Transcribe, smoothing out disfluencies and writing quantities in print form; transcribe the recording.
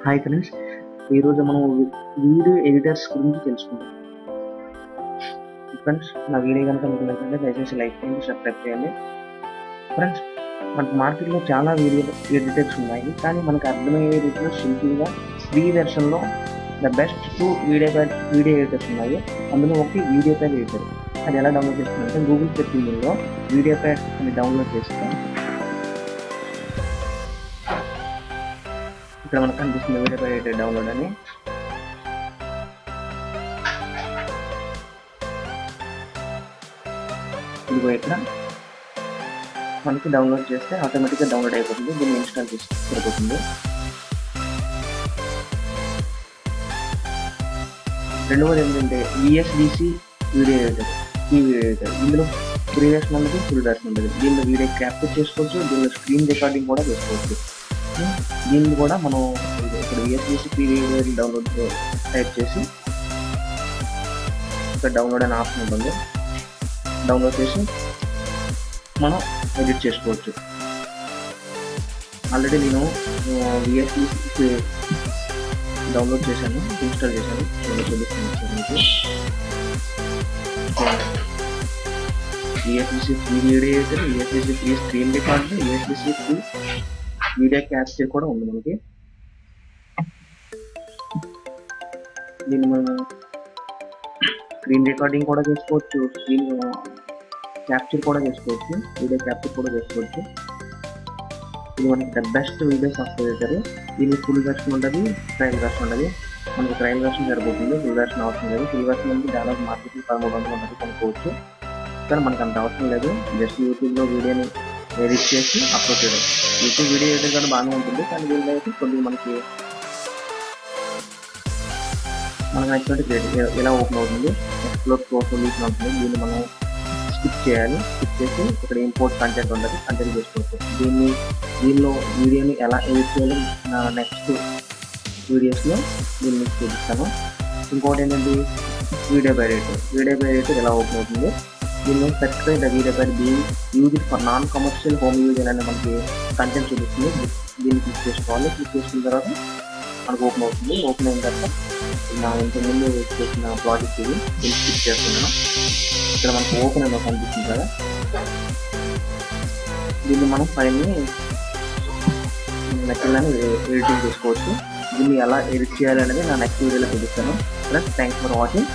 Hi friends, ఈరోజు మనం video editors గురించి తెలుసుకుందాం. ఫ్రెండ్స్, నా వీడియో కనుక మీకు నచ్చితే దయచేసి లైక్ చేయండి, సబ్స్క్రైబ్ చేయండి. ఫ్రెండ్స్, మనకు మార్కెట్లో చాలా వీడియో ఎడిటర్స్ ఉన్నాయి, కానీ మనకు అర్థమయ్యే రీతిలో సింపుల్గా ఫ్రీ వెర్షన్లో the best two video editors ఉన్నాయి. అందులో ఒకటి వీడియో ప్యాడ్ ఎడిటర్. అది ఎలా డౌన్లోడ్ చేస్తుందంటే గూగుల్ సెర్చింగ్లో వీడియో ప్యాడ్ అని డౌన్లోడ్ చేస్తాం. ఇక్కడ మనకు కనిపిస్తుంది వీడియో ప్యాడ్ ఎడిటర్ డౌన్లోడ్ అని. ఇదిగో ఇక్కడ మనకి డౌన్లోడ్ చేస్తే ఆటోమేటిక్గా డౌన్లోడ్ అయిపోతుంది. దీన్ని ఇన్స్టాల్ చేసి సరిపోతుంది. రెండవది ఏంటంటే VSDC వీడియో ఎడిటర్. ఈ వీడియో ఎడిటర్ ఇందులో ఫ్రీ వెర్షన్ ఉంటుంది, ఫుల్ వెర్షన్ ఉంటుంది. దీనిలో వీడియో క్యాప్చర్ చేసుకోవచ్చు, దీనిలో స్క్రీన్ రికార్డింగ్ కూడా చేసుకోవచ్చు. దీన్ని కూడా మనం ఇప్పుడు VSDC వీడియో డౌన్లోడ్ టైప్ చేసి ఇక్కడ డౌన్లోడ్ అనే ఆప్షన్ ఉంటుంది. డౌన్లోడ్ చేసి మనం ఎడిట్ చేసుకోవచ్చు. ఆల్రెడీ నేను VSDC డౌన్లోడ్ చేశాను, ఇన్స్టాల్ చేశాను. VSDC free video editor, VSDC free screen recorder, VSDC free video capture కూడా ఉంది మనకి. దీన్ని మనం స్క్రీన్ రికార్డింగ్ కూడా చేసుకోవచ్చు, స్క్రీన్ క్యాప్చర్ కూడా చేసుకోవచ్చు, వీడియో క్యాప్చర్ కూడా చేసుకోవచ్చు. ఇది మనకి the best video software editor. దీనికి ఫుల్ వెర్షన్ ఉంటుంది, ట్రయల్ వెర్షన్ ఉంటుంది. మనకి ట్రయల్ వెర్షన్ సరిపోతుంది, ఫుల్ వెర్షన్ అవసరం లేదు. ఫుల్ వెర్షన్ అంటే డాలర్ మార్కెట్కి 1300 ఉంటుంది, కొనుక్కోవచ్చు. కానీ మనకు అంత అవసరం లేదు. జస్ట్ యూట్యూబ్లో వీడియోని ఎడిట్ చేసి అప్లోడ్ చేయడం. యూట్యూబ్ వీడియో ఎడిటర్ కూడా బాగానే ఉంటుంది, కానీ దీనిలో అయితే కొద్దిగా మనకు నచ్చినట్టు ఎలా ఓపెన్ అవుతుంది. ఎక్స్ప్లోర్ ప్రో సొల్యూషన్ ఉంటుంది. దీన్ని మనం స్కిప్ చేయాలి. స్కిప్ చేసి ఇక్కడ ఇంపోర్ట్ కంటెంట్ ఉంటుంది, కంటెంట్ చేసుకోవచ్చు. దీనిలో వీడియోని ఎలా ఎడిట్ చేయాలో నా నెక్స్ట్ వీడియోస్లో దీన్ని చూపిస్తాను. ఇంకోటి ఏంటంటే video pad editor. Video pad editor ఎలా ఓపెన్ అవుతుంది. దీన్ని specify the video pad being used for non commercial home use అనేది మనకి కంటెంట్ చూపిస్తుంది. దీన్ని క్లిక్ చేసుకోవాలి. క్లిక్ చేసుకున్న తర్వాత మనకు ఓపెన్ అవుతుంది. ఓపెన్ అయిన తర్వాత నా ఇంతకుముందు చేసిన ప్రాజెక్ట్ ఇది క్లిక్ చేస్తున్నాను. ఇక్కడ మనకు ఓపెన్ అని కనిపిస్తుంది కదా, దీన్ని మనం ఫైల్ని నచ్చిందని ఎడిటింగ్ చేసుకోవచ్చు. దీన్ని ఎలా ఎడిట్ చేయాలి అనేది నా నెక్స్ట్ వీడియోలో చూపిస్తాను. Friends, thanks for watching.